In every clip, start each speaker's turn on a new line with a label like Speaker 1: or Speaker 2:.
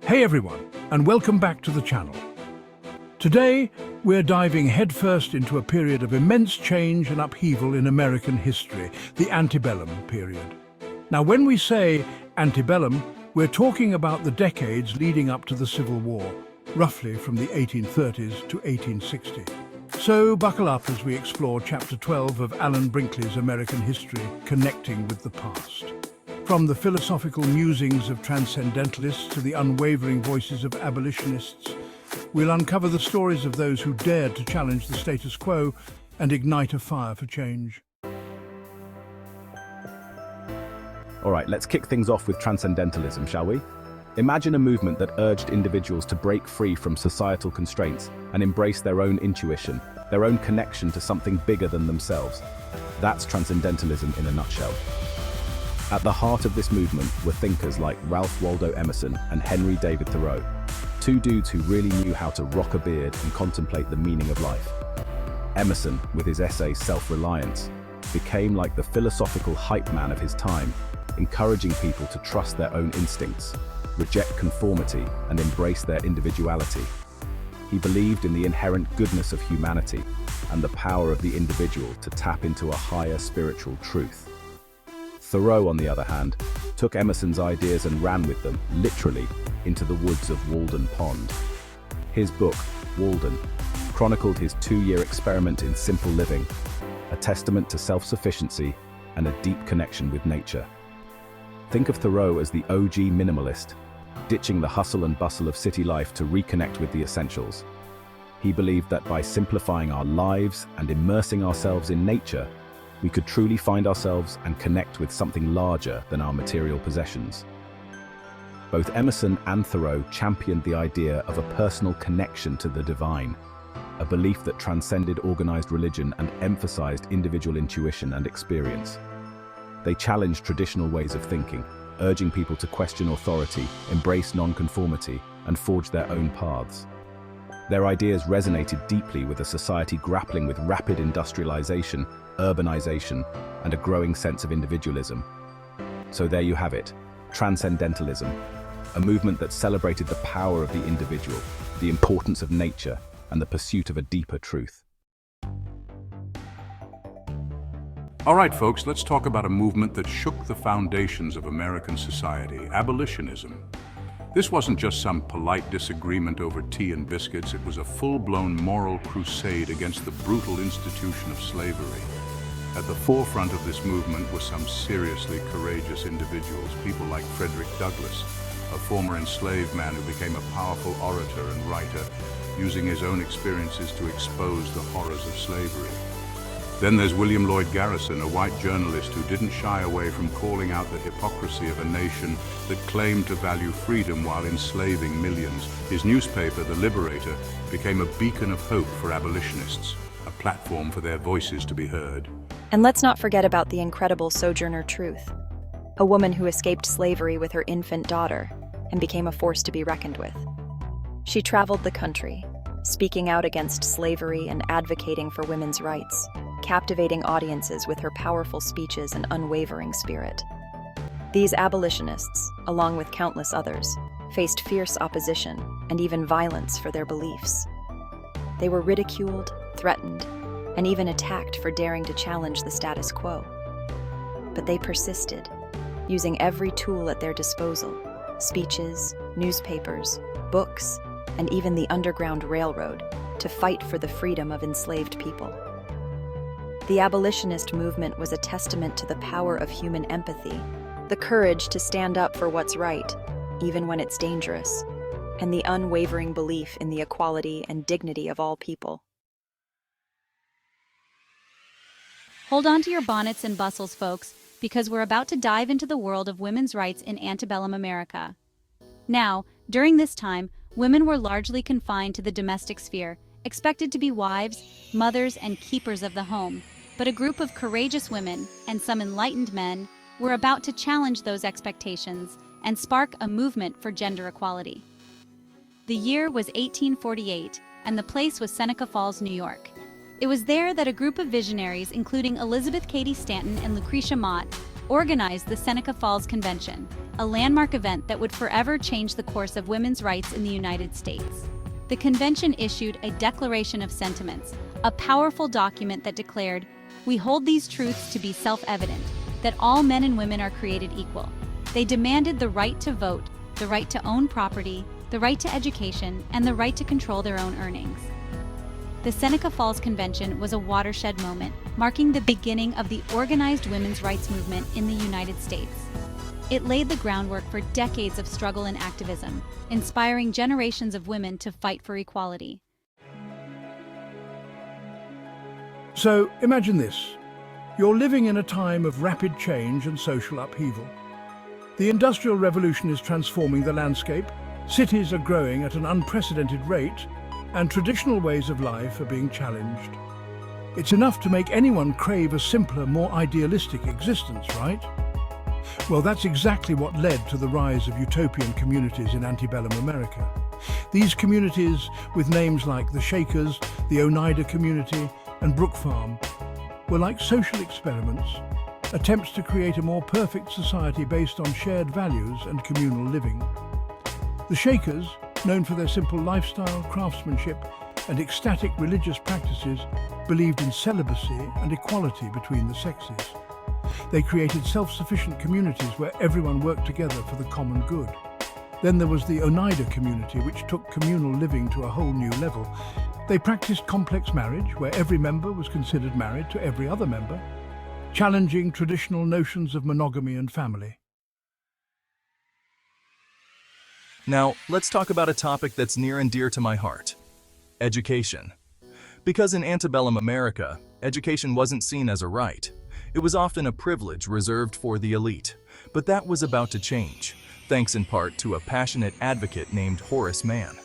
Speaker 1: Hey everyone, and welcome back to the channel. Today, we're diving headfirst into a period of immense change and upheaval in American history, the antebellum period. Now, when we say antebellum, we're talking about the decades leading up to the Civil War, roughly from the 1830s to 1860. So buckle up as we explore Chapter 12 of Alan Brinkley's American History, Connecting with the Past. From the philosophical musings of transcendentalists to the unwavering voices of abolitionists, we'll uncover the stories of those who dared to challenge the status quo and ignite a fire for change.
Speaker 2: All right, let's kick things off with transcendentalism, shall we? Imagine a movement that urged individuals to break free from societal constraints and embrace their own intuition, their own connection to something bigger than themselves. That's transcendentalism in a nutshell. At the heart of this movement were thinkers like Ralph Waldo Emerson and Henry David Thoreau, two dudes who really knew how to rock a beard and contemplate the meaning of life. Emerson, with his essay Self-Reliance, became like the philosophical hype man of his time, encouraging people to trust their own instincts, reject conformity, and embrace their individuality. He believed in the inherent goodness of humanity and the power of the individual to tap into a higher spiritual truth. Thoreau, on the other hand, took Emerson's ideas and ran with them, literally, into the woods of Walden Pond. His book, Walden, chronicled his 2-year experiment in simple living, a testament to self-sufficiency and a deep connection with nature. Think of Thoreau as the OG minimalist, ditching the hustle and bustle of city life to reconnect with the essentials. He believed that by simplifying our lives and immersing ourselves in nature, we could truly find ourselves and connect with something larger than our material possessions. Both Emerson and Thoreau championed the idea of a personal connection to the divine, a belief that transcended organized religion and emphasized individual intuition and experience. They challenged traditional ways of thinking, urging people to question authority, embrace nonconformity, and forge their own paths. Their ideas resonated deeply with a society grappling with rapid industrialization, urbanization, and a growing sense of individualism. So there you have it, Transcendentalism, a movement that celebrated the power of the individual, the importance of nature, and the pursuit of a deeper truth.
Speaker 3: All right, folks, let's talk about a movement that shook the foundations of American society, abolitionism. This wasn't just some polite disagreement over tea and biscuits. It was a full-blown moral crusade against the brutal institution of slavery. At the forefront of this movement were some seriously courageous individuals, people like Frederick Douglass, a former enslaved man who became a powerful orator and writer, using his own experiences to expose the horrors of slavery. Then there's William Lloyd Garrison, a white journalist who didn't shy away from calling out the hypocrisy of a nation that claimed to value freedom while enslaving millions. His newspaper, The Liberator, became a beacon of hope for abolitionists, a platform for their voices to be heard.
Speaker 4: And let's not forget about the incredible Sojourner Truth, a woman who escaped slavery with her infant daughter and became a force to be reckoned with. She traveled the country, speaking out against slavery and advocating for women's rights, captivating audiences with her powerful speeches and unwavering spirit. These abolitionists, along with countless others, faced fierce opposition and even violence for their beliefs. They were ridiculed, threatened, and even attacked for daring to challenge the status quo. But they persisted, using every tool at their disposal: speeches, newspapers, books, and even the Underground Railroad, to fight for the freedom of enslaved people. The abolitionist movement was a testament to the power of human empathy, the courage to stand up for what's right, even when it's dangerous, and the unwavering belief in the equality and dignity of all people.
Speaker 5: Hold on to your bonnets and bustles, folks, because we're about to dive into the world of women's rights in antebellum America. Now, during this time, women were largely confined to the domestic sphere, expected to be wives, mothers, and keepers of the home. But a group of courageous women, and some enlightened men, were about to challenge those expectations and spark a movement for gender equality. The year was 1848, and the place was Seneca Falls, New York. It was there that a group of visionaries, including Elizabeth Cady Stanton and Lucretia Mott, organized the Seneca Falls Convention, a landmark event that would forever change the course of women's rights in the United States. The convention issued a Declaration of Sentiments, a powerful document that declared, "We hold these truths to be self-evident, that all men and women are created equal." They demanded the right to vote, the right to own property, the right to education, and the right to control their own earnings. The Seneca Falls Convention was a watershed moment, marking the beginning of the organized women's rights movement in the United States. It laid the groundwork for decades of struggle and activism, inspiring generations of women to fight for equality.
Speaker 1: So imagine this. You're living in a time of rapid change and social upheaval. The Industrial Revolution is transforming the landscape, cities are growing at an unprecedented rate, and traditional ways of life are being challenged. It's enough to make anyone crave a simpler, more idealistic existence, right? Well, that's exactly what led to the rise of utopian communities in antebellum America. These communities, with names like the Shakers, the Oneida Community, and Brook Farm, were like social experiments, attempts to create a more perfect society based on shared values and communal living. The Shakers, known for their simple lifestyle, craftsmanship, and ecstatic religious practices, believed in celibacy and equality between the sexes. They created self-sufficient communities where everyone worked together for the common good. Then there was the Oneida community, which took communal living to a whole new level. They practiced complex marriage, where every member was considered married to every other member, challenging traditional notions of monogamy and family.
Speaker 6: Now, let's talk about a topic that's near and dear to my heart: education. Because in antebellum America, education wasn't seen as a right. It was often a privilege reserved for the elite. But that was about to change, thanks in part to a passionate advocate named Horace Mann.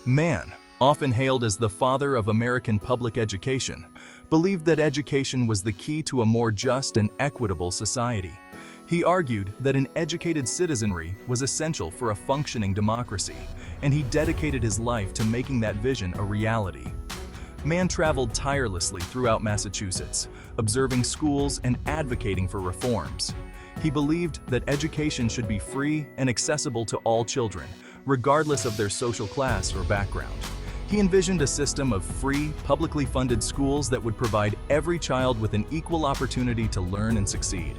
Speaker 6: Mann, often hailed as the father of American public education, believed that education was the key to a more just and equitable society. He argued that an educated citizenry was essential for a functioning democracy, and he dedicated his life to making that vision a reality. Mann traveled tirelessly throughout Massachusetts, observing schools and advocating for reforms. He believed that education should be free and accessible to all children, regardless of their social class or background. He envisioned a system of free, publicly funded schools that would provide every child with an equal opportunity to learn and succeed.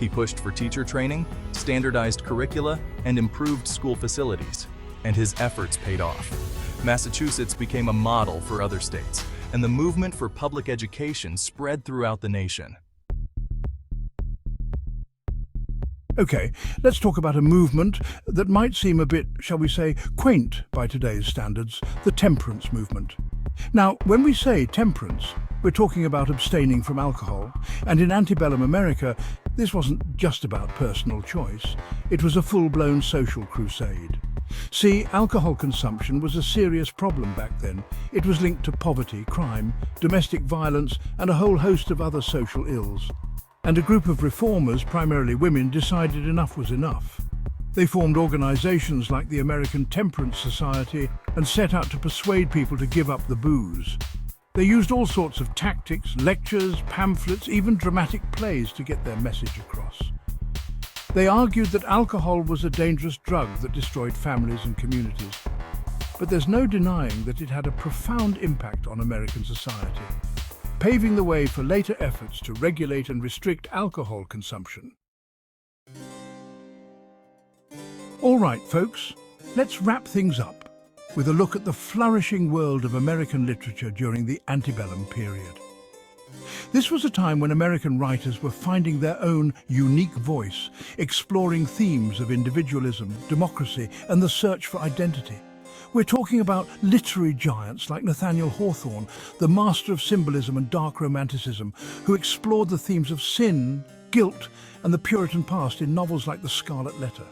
Speaker 6: He pushed for teacher training, standardized curricula, and improved school facilities, and his efforts paid off. Massachusetts became a model for other states, and the movement for public education spread throughout the nation.
Speaker 1: Okay, let's talk about a movement that might seem a bit, shall we say, quaint by today's standards, the temperance movement. Now, when we say temperance, we're talking about abstaining from alcohol, and in antebellum America, this wasn't just about personal choice. It was a full-blown social crusade. See, alcohol consumption was a serious problem back then. It was linked to poverty, crime, domestic violence, and a whole host of other social ills. And a group of reformers, primarily women, decided enough was enough. They formed organizations like the American Temperance Society and set out to persuade people to give up the booze. They used all sorts of tactics, lectures, pamphlets, even dramatic plays to get their message across. They argued that alcohol was a dangerous drug that destroyed families and communities. But there's no denying that it had a profound impact on American society, paving the way for later efforts to regulate and restrict alcohol consumption. All right, folks, let's wrap things up with a look at the flourishing world of American literature during the antebellum period. This was a time when American writers were finding their own unique voice, exploring themes of individualism, democracy, and the search for identity. We're talking about literary giants like Nathaniel Hawthorne, the master of symbolism and dark romanticism, who explored the themes of sin, guilt, and the Puritan past in novels like The Scarlet Letter.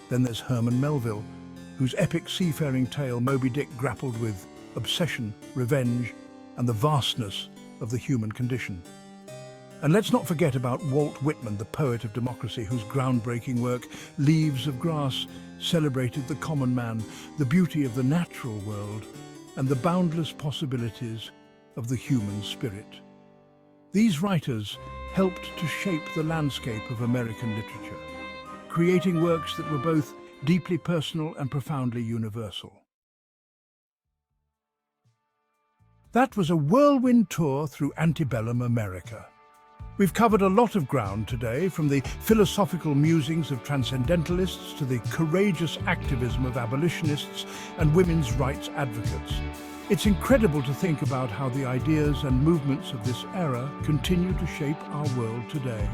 Speaker 1: Then there's Herman Melville, whose epic seafaring tale Moby Dick grappled with obsession, revenge, and the vastness of the human condition. And let's not forget about Walt Whitman, the poet of democracy, whose groundbreaking work, Leaves of Grass, celebrated the common man, the beauty of the natural world, and the boundless possibilities of the human spirit. These writers helped to shape the landscape of American literature, creating works that were both deeply personal and profoundly universal. That was a whirlwind tour through antebellum America. We've covered a lot of ground today, from the philosophical musings of transcendentalists to the courageous activism of abolitionists and women's rights advocates. It's incredible to think about how the ideas and movements of this era continue to shape our world today.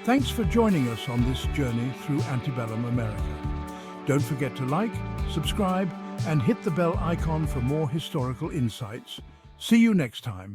Speaker 1: Thanks for joining us on this journey through antebellum America. Don't forget to like, subscribe, and hit the bell icon for more historical insights. See you next time.